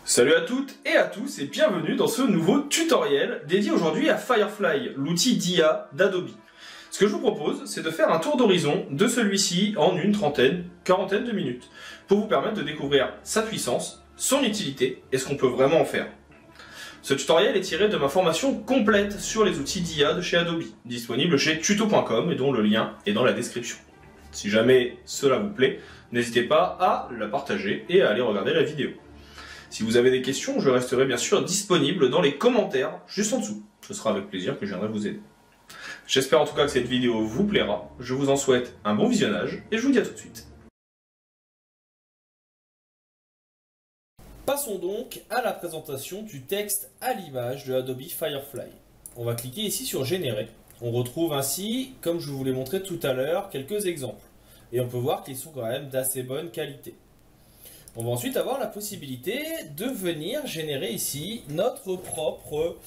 Salut à toutes et à tous et bienvenue dans ce nouveau tutoriel dédié aujourd'hui à Firefly, l'outil d'IA d'Adobe. Ce que je vous propose, c'est de faire un tour d'horizon de celui-ci en une quarantaine de minutes, pour vous permettre de découvrir sa puissance, son utilité et ce qu'on peut vraiment en faire. Ce tutoriel est tiré de ma formation complète sur les outils d'IA de chez Adobe, disponible chez tuto.com et dont le lien est dans la description. Si jamais cela vous plaît, n'hésitez pas à la partager et à aller regarder la vidéo. Si vous avez des questions, je resterai bien sûr disponible dans les commentaires juste en dessous. Ce sera avec plaisir que je viendrai vous aider. J'espère en tout cas que cette vidéo vous plaira. Je vous en souhaite un bon visionnage et je vous dis à tout de suite. Passons donc à la présentation du texte à l'image de Adobe Firefly. On va cliquer ici sur Générer. On retrouve ainsi, comme je vous l'ai montré tout à l'heure, quelques exemples. Et on peut voir qu'ils sont quand même d'assez bonne qualité. On va ensuite avoir la possibilité de venir générer ici notre propre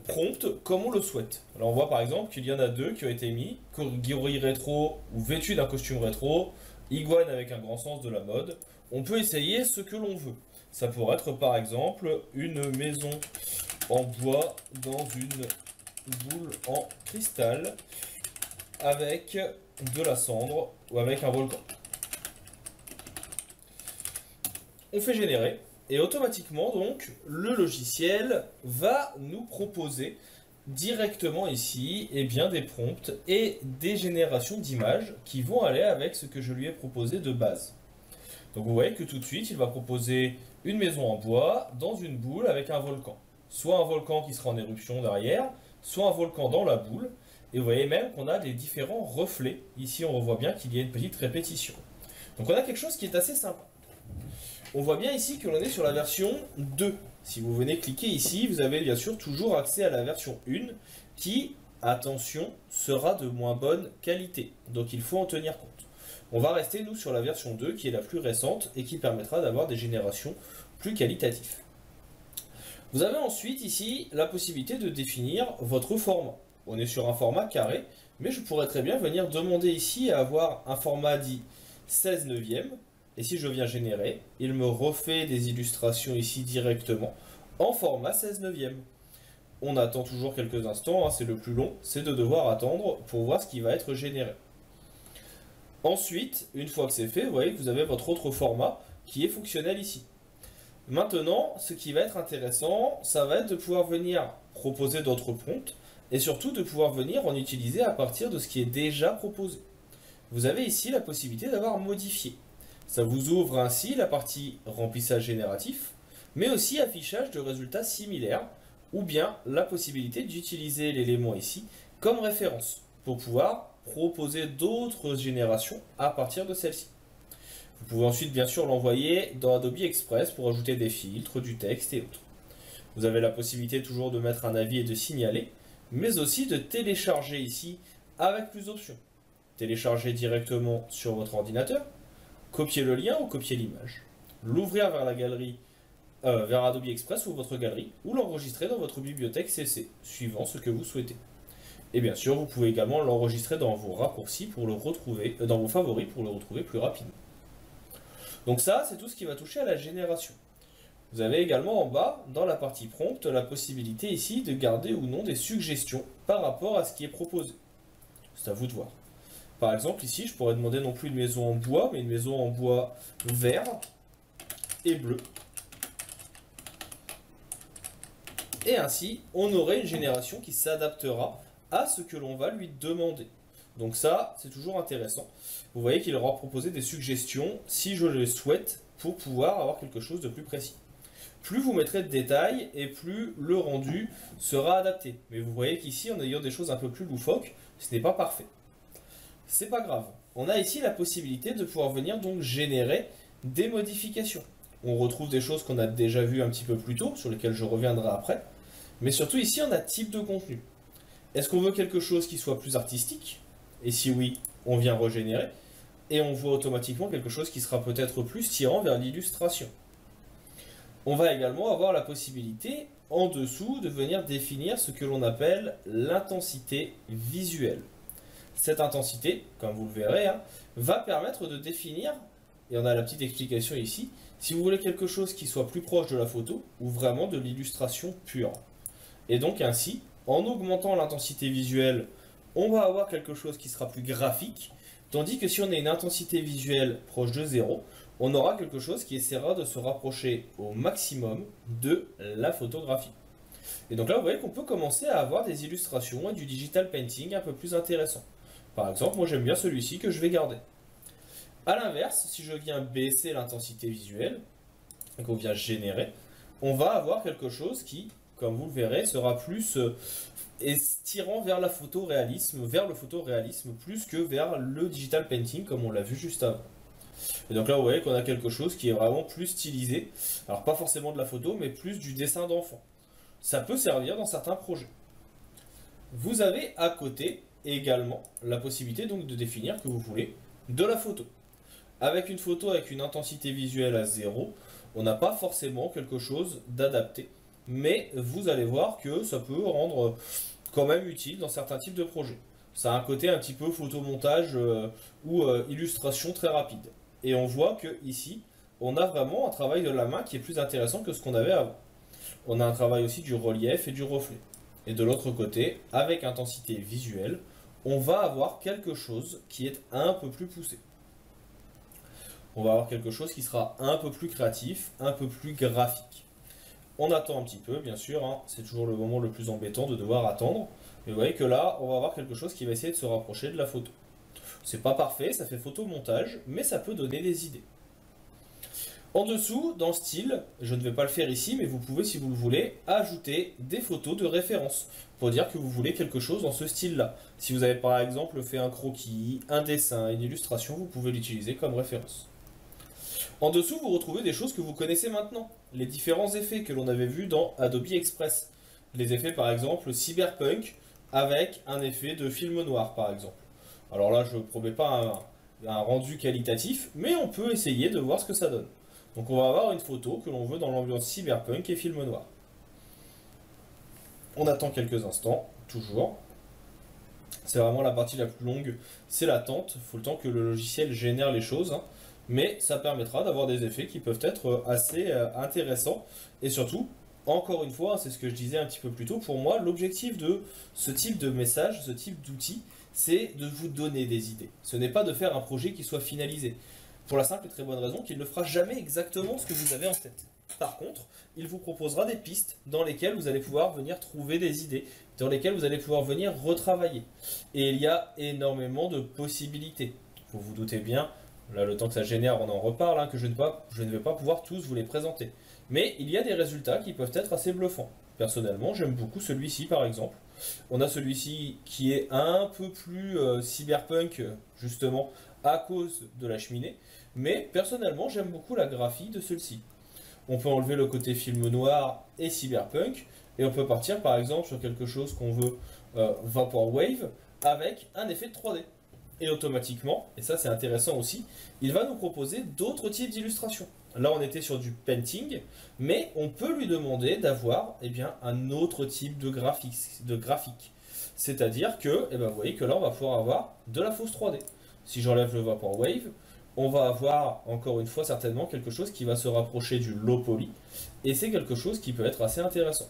prompt comme on le souhaite. Alors on voit par exemple qu'il y en a deux qui ont été mis, gorille rétro ou vêtu d'un costume rétro, iguane avec un grand sens de la mode. On peut essayer ce que l'on veut. Ça pourrait être par exemple une maison en bois dans une boule en cristal avec de la cendre ou avec un volcan. On fait générer et automatiquement donc le logiciel va nous proposer directement ici des prompts et des générations d'images qui vont aller avec ce que je lui ai proposé de base. Donc vous voyez que tout de suite il va proposer une maison en bois dans une boule avec un volcan. Soit un volcan qui sera en éruption derrière, soit un volcan dans la boule. Et vous voyez même qu'on a des différents reflets. Ici on voit bien qu'il y a une petite répétition. Donc on a quelque chose qui est assez sympa. On voit bien ici que l'on est sur la version 2. Si vous venez cliquer ici, vous avez bien sûr toujours accès à la version 1 qui, attention, sera de moins bonne qualité. Donc il faut en tenir compte. On va rester nous sur la version 2 qui est la plus récente et qui permettra d'avoir des générations plus qualitatives. Vous avez ensuite ici la possibilité de définir votre format. On est sur un format carré, mais je pourrais très bien venir demander ici à avoir un format dit 16 neuvième. Et si je viens générer, il me refait des illustrations ici directement en format 16 neuvième. On attend toujours quelques instants, hein, c'est le plus long, c'est de devoir attendre pour voir ce qui va être généré. Ensuite, une fois que c'est fait, vous voyez que vous avez votre autre format qui est fonctionnel ici. Maintenant, ce qui va être intéressant, ça va être de pouvoir venir proposer d'autres prompts et surtout de pouvoir venir en utiliser à partir de ce qui est déjà proposé. Vous avez ici la possibilité d'avoir modifié. Ça vous ouvre ainsi la partie remplissage génératif, mais aussi affichage de résultats similaires, ou bien la possibilité d'utiliser l'élément ici comme référence, pour pouvoir proposer d'autres générations à partir de celle-ci. Vous pouvez ensuite bien sûr l'envoyer dans Adobe Express pour ajouter des filtres, du texte et autres. Vous avez la possibilité toujours de mettre un avis et de signaler, mais aussi de télécharger ici avec plus d'options. Télécharger directement sur votre ordinateur, copier le lien ou copier l'image, l'ouvrir vers la galerie, vers Adobe Express ou votre galerie, ou l'enregistrer dans votre bibliothèque CC, suivant ce que vous souhaitez. Et bien sûr, vous pouvez également l'enregistrer dans vos raccourcis pour le retrouver, dans vos favoris pour le retrouver plus rapidement. Donc ça, c'est tout ce qui va toucher à la génération. Vous avez également en bas, dans la partie prompt, la possibilité ici de garder ou non des suggestions par rapport à ce qui est proposé. C'est à vous de voir. Par exemple, ici, je pourrais demander non plus une maison en bois, mais une maison en bois vert et bleu. Et ainsi, on aurait une génération qui s'adaptera à ce que l'on va lui demander. Donc ça, c'est toujours intéressant. Vous voyez qu'il aura proposé des suggestions, si je le souhaite, pour pouvoir avoir quelque chose de plus précis. Plus vous mettrez de détails, et plus le rendu sera adapté. Mais vous voyez qu'ici, en ayant des choses un peu plus loufoques, ce n'est pas parfait. C'est pas grave. On a ici la possibilité de pouvoir venir donc générer des modifications. On retrouve des choses qu'on a déjà vues un petit peu plus tôt, sur lesquelles je reviendrai après. Mais surtout ici, on a type de contenu. Est-ce qu'on veut quelque chose qui soit plus artistique? Et si oui, on vient régénérer. Et on voit automatiquement quelque chose qui sera peut-être plus tirant vers l'illustration. On va également avoir la possibilité, en dessous, de venir définir ce que l'on appelle l'intensité visuelle. Cette intensité, comme vous le verrez, va permettre de définir et on a la petite explication ici, si vous voulez quelque chose qui soit plus proche de la photo ou vraiment de l'illustration pure. Et donc ainsi, en augmentant l'intensité visuelle, on va avoir quelque chose qui sera plus graphique, tandis que si on a une intensité visuelle proche de 0, on aura quelque chose qui essaiera de se rapprocher au maximum de la photographie. Et donc là, vous voyez qu'on peut commencer à avoir des illustrations et du digital painting un peu plus intéressant. Par exemple, moi j'aime bien celui-ci que je vais garder. A l'inverse, si je viens baisser l'intensité visuelle, et qu'on vient générer, on va avoir quelque chose qui, comme vous le verrez, sera plus tirant vers la photoréalisme, vers le photoréalisme, plus que vers le digital painting, comme on l'a vu juste avant. Et donc là, vous voyez qu'on a quelque chose qui est vraiment plus stylisé. Alors pas forcément de la photo, mais plus du dessin d'enfant. Ça peut servir dans certains projets. Vous avez à côté également la possibilité donc de définir que vous voulez de la photo. Avec une photo avec une intensité visuelle à 0, on n'a pas forcément quelque chose d'adapté. Mais vous allez voir que ça peut rendre quand même utile dans certains types de projets. Ça a un côté un petit peu photomontage ou illustration très rapide. Et on voit que ici, on a vraiment un travail de la main qui est plus intéressant que ce qu'on avait avant. On a un travail aussi du relief et du reflet. Et de l'autre côté, avec intensité visuelle, on va avoir quelque chose qui est un peu plus poussé. On va avoir quelque chose qui sera un peu plus créatif, un peu plus graphique. On attend un petit peu, bien sûr, hein. C'est toujours le moment le plus embêtant de devoir attendre. Mais vous voyez que là, on va avoir quelque chose qui va essayer de se rapprocher de la photo. C'est pas parfait, ça fait photomontage, mais ça peut donner des idées. En dessous, dans le style, je ne vais pas le faire ici, mais vous pouvez, si vous le voulez, ajouter des photos de référence pour dire que vous voulez quelque chose dans ce style-là. Si vous avez par exemple fait un croquis, un dessin, une illustration, vous pouvez l'utiliser comme référence. En dessous, vous retrouvez des choses que vous connaissez maintenant. Les différents effets que l'on avait vus dans Adobe Express. Les effets, par exemple, cyberpunk avec un effet de film noir, par exemple. Alors là, je ne promets pas un rendu qualitatif, mais on peut essayer de voir ce que ça donne. Donc on va avoir une photo que l'on veut dans l'ambiance cyberpunk et film noir. On attend quelques instants, toujours. C'est vraiment la partie la plus longue, c'est l'attente. Il faut le temps que le logiciel génère les choses, hein. Mais ça permettra d'avoir des effets qui peuvent être assez intéressants. Et surtout, encore une fois, c'est ce que je disais un petit peu plus tôt, pour moi, l'objectif de ce type de message, ce type d'outil, c'est de vous donner des idées. Ce n'est pas de faire un projet qui soit finalisé. Pour la simple et très bonne raison qu'il ne fera jamais exactement ce que vous avez en tête. Par contre, il vous proposera des pistes dans lesquelles vous allez pouvoir venir trouver des idées, dans lesquelles vous allez pouvoir venir retravailler. Et il y a énormément de possibilités. Vous vous doutez bien, là le temps que ça génère, on en reparle, hein, que je ne vais pas pouvoir tous vous les présenter. Mais il y a des résultats qui peuvent être assez bluffants. Personnellement, j'aime beaucoup celui-ci par exemple. On a celui-ci qui est un peu plus cyberpunk, justement, à cause de la cheminée. Mais personnellement, j'aime beaucoup la graphie de celui-ci. On peut enlever le côté film noir et cyberpunk, et on peut partir par exemple sur quelque chose qu'on veut Vaporwave, avec un effet de 3D. Et automatiquement, et ça c'est intéressant aussi, il va nous proposer d'autres types d'illustrations. Là on était sur du painting, mais on peut lui demander d'avoir un autre type de graphique. C'est-à-dire que, vous voyez que là on va pouvoir avoir de la fausse 3D. Si j'enlève le Vaporwave, on va avoir encore une fois certainement quelque chose qui va se rapprocher du low poly, et c'est quelque chose qui peut être assez intéressant.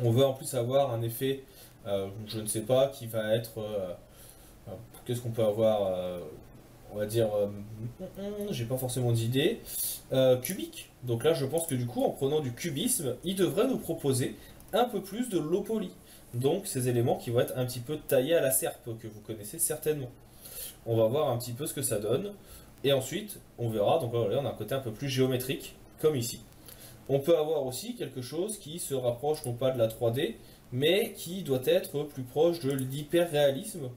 On veut en plus avoir un effet, je ne sais pas, qui va être... qu'est-ce qu'on peut avoir on va dire, j'ai pas forcément d'idée, cubique. Donc là je pense que du coup en prenant du cubisme, il devrait nous proposer un peu plus de low poly. Donc ces éléments qui vont être un petit peu taillés à la serpe, que vous connaissez certainement. On va voir un petit peu ce que ça donne. Et ensuite, on verra, donc là on a un côté un peu plus géométrique, comme ici. On peut avoir aussi quelque chose qui se rapproche non pas de la 3D, mais qui doit être plus proche de l'hyper-réalisme,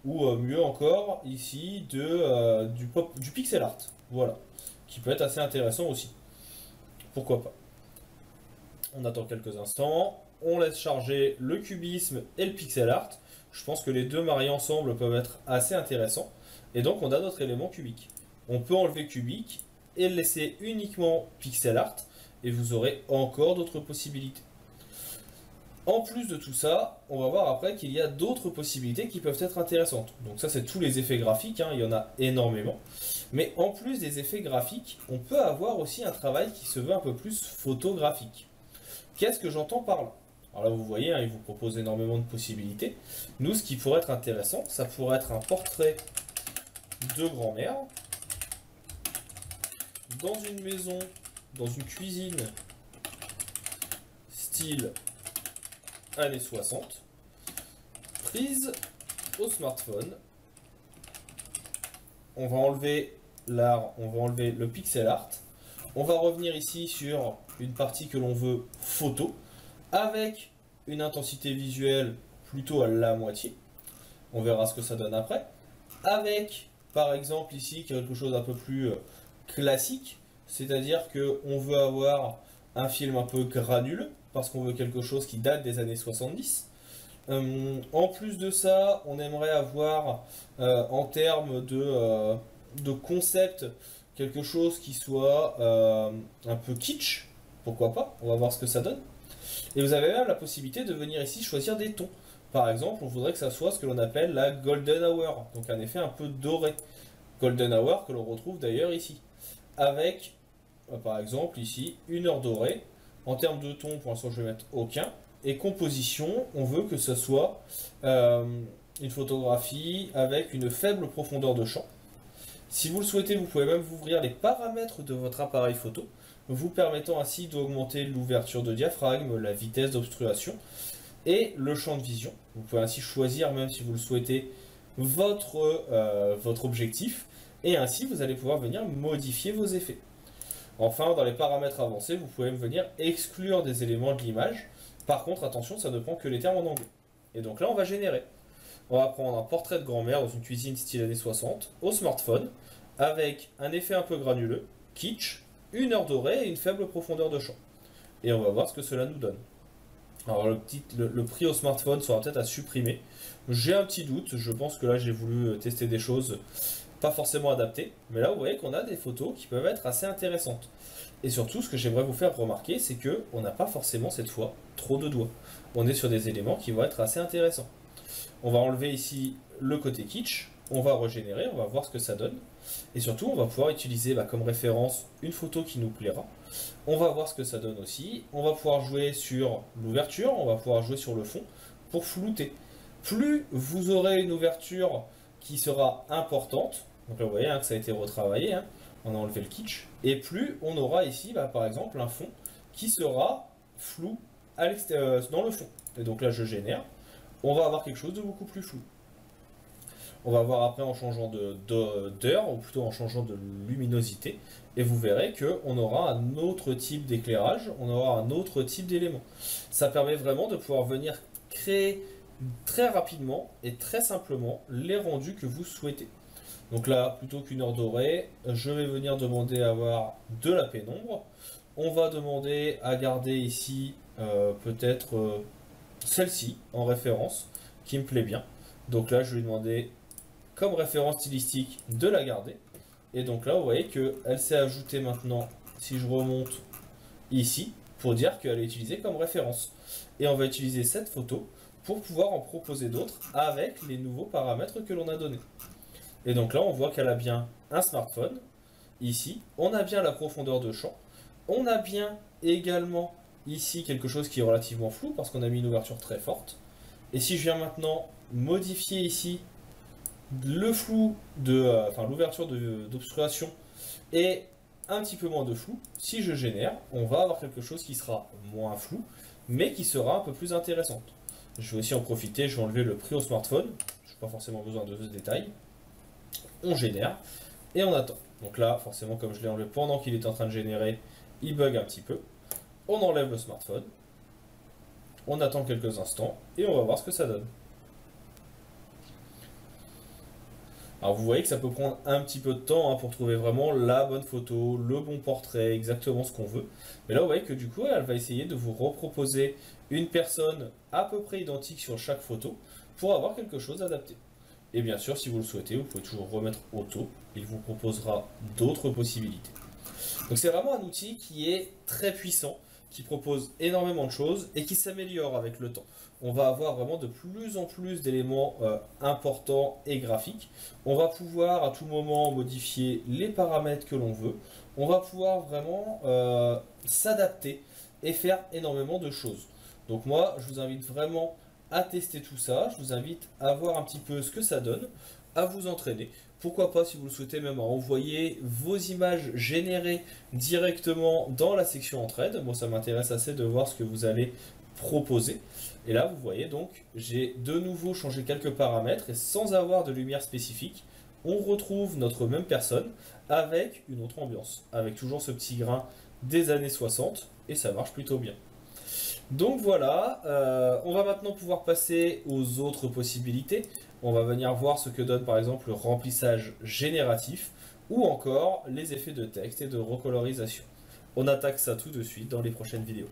ou mieux encore, ici, du pixel art. Voilà, qui peut être assez intéressant aussi. Pourquoi pas. On attend quelques instants, on laisse charger le cubisme et le pixel art. Je pense que les deux mariés ensemble peuvent être assez intéressants. Et donc on a notre élément cubique. On peut enlever cubique et le laisser uniquement pixel art et vous aurez encore d'autres possibilités. En plus de tout ça, on va voir après qu'il y a d'autres possibilités qui peuvent être intéressantes. Donc ça c'est tous les effets graphiques, hein, il y en a énormément. Mais en plus des effets graphiques, on peut avoir aussi un travail qui se veut un peu plus photographique. Qu'est-ce que j'entends par là? Alors là, vous voyez, hein, il vous propose énormément de possibilités. Nous, ce qui pourrait être intéressant, ça pourrait être un portrait de grand-mère dans une maison, dans une cuisine style années 60, prise au smartphone. On va enlever l'art, on va enlever le pixel art. On va revenir ici sur une partie que l'on veut photo, avec une intensité visuelle plutôt à la moitié. On verra ce que ça donne après. Avec, par exemple, ici, quelque chose d'un peu plus classique, c'est-à-dire qu'on veut avoir un film un peu granuleux, parce qu'on veut quelque chose qui date des années 70. En plus de ça, on aimerait avoir, en termes de concept, quelque chose qui soit un peu kitsch, pourquoi pas, on va voir ce que ça donne. Et vous avez même la possibilité de venir ici choisir des tons. Par exemple, on voudrait que ça soit ce que l'on appelle la Golden Hour, donc un effet un peu doré. Golden Hour que l'on retrouve d'ailleurs ici. Avec, par exemple, ici, une heure dorée. En termes de ton, pour l'instant, je vais mettre aucun. Et composition, on veut que ce soit une photographie avec une faible profondeur de champ. Si vous le souhaitez, vous pouvez même ouvrir les paramètres de votre appareil photo, vous permettant ainsi d'augmenter l'ouverture de diaphragme, la vitesse d'obturation et le champ de vision. Vous pouvez ainsi choisir, même si vous le souhaitez, votre objectif, et ainsi vous allez pouvoir venir modifier vos effets. Enfin, dans les paramètres avancés, vous pouvez venir exclure des éléments de l'image. Par contre, attention, ça ne prend que les termes en anglais. Et donc là, on va générer. On va prendre un portrait de grand-mère dans une cuisine style années 60 au smartphone, avec un effet un peu granuleux, kitsch, une heure dorée et une faible profondeur de champ. Et on va voir ce que cela nous donne. Alors le prix au smartphone sera peut-être à supprimer. J'ai un petit doute, je pense que là j'ai voulu tester des choses pas forcément adaptées. Mais là vous voyez qu'on a des photos qui peuvent être assez intéressantes. Et surtout ce que j'aimerais vous faire remarquer, c'est que on n'a pas forcément cette fois trop de doigts. On est sur des éléments qui vont être assez intéressants. On va enlever ici le côté kitsch, on va régénérer, on va voir ce que ça donne. Et surtout, on va pouvoir utiliser comme référence une photo qui nous plaira. On va voir ce que ça donne aussi. On va pouvoir jouer sur l'ouverture, on va pouvoir jouer sur le fond pour flouter. Plus vous aurez une ouverture qui sera importante, donc là vous voyez que ça a été retravaillé, on a enlevé le kitsch, et plus on aura ici par exemple un fond qui sera flou dans le fond. Et donc là je génère. On va avoir quelque chose de beaucoup plus flou. On va voir après en changeant d'heure, ou plutôt en changeant de luminosité, et vous verrez qu'on aura un autre type d'éclairage, on aura un autre type d'élément. Ça permet vraiment de pouvoir venir créer très rapidement et très simplement les rendus que vous souhaitez. Donc là, plutôt qu'une heure dorée, je vais venir demander à avoir de la pénombre. On va demander à garder ici peut-être celle-ci en référence, qui me plaît bien. Donc là, je vais lui demander comme référence stylistique de la garder. Et donc là, vous voyez qu'elle s'est ajoutée maintenant, si je remonte ici, pour dire qu'elle est utilisée comme référence. Et on va utiliser cette photo pour pouvoir en proposer d'autres avec les nouveaux paramètres que l'on a donnés. Et donc là, on voit qu'elle a bien un smartphone. Ici, on a bien la profondeur de champ. On a bien également ici quelque chose qui est relativement flou parce qu'on a mis une ouverture très forte. Et si je viens maintenant modifier ici le flou l'ouverture d'obturation et un petit peu moins de flou, si je génère, on va avoir quelque chose qui sera moins flou, mais qui sera un peu plus intéressante. Je vais aussi en profiter, je vais enlever le prix au smartphone, je n'ai pas forcément besoin de ce détail. On génère et on attend. Donc là, forcément, comme je l'ai enlevé pendant qu'il est en train de générer, il bug un petit peu. On enlève le smartphone, on attend quelques instants et on va voir ce que ça donne. Alors vous voyez que ça peut prendre un petit peu de temps pour trouver vraiment la bonne photo, le bon portrait, exactement ce qu'on veut. Mais là vous voyez que du coup elle va essayer de vous reproposer une personne à peu près identique sur chaque photo pour avoir quelque chose d'adapté. Et bien sûr si vous le souhaitez, vous pouvez toujours remettre auto, il vous proposera d'autres possibilités. Donc c'est vraiment un outil qui est très puissant, qui propose énormément de choses et qui s'améliore avec le temps. On va avoir vraiment de plus en plus d'éléments importants et graphiques. On va pouvoir à tout moment modifier les paramètres que l'on veut. On va pouvoir vraiment s'adapter et faire énormément de choses. Donc moi, je vous invite vraiment à tester tout ça. Je vous invite à voir un petit peu ce que ça donne, à vous entraîner. Pourquoi pas, si vous le souhaitez, même à envoyer vos images générées directement dans la section entraide. Moi, ça m'intéresse assez de voir ce que vous allez proposer. Et là, vous voyez donc, j'ai de nouveau changé quelques paramètres et sans avoir de lumière spécifique, on retrouve notre même personne avec une autre ambiance, avec toujours ce petit grain des années 60 et ça marche plutôt bien. Donc voilà, on va maintenant pouvoir passer aux autres possibilités. On va venir voir ce que donne par exemple le remplissage génératif ou encore les effets de texte et de recolorisation. On attaque ça tout de suite dans les prochaines vidéos.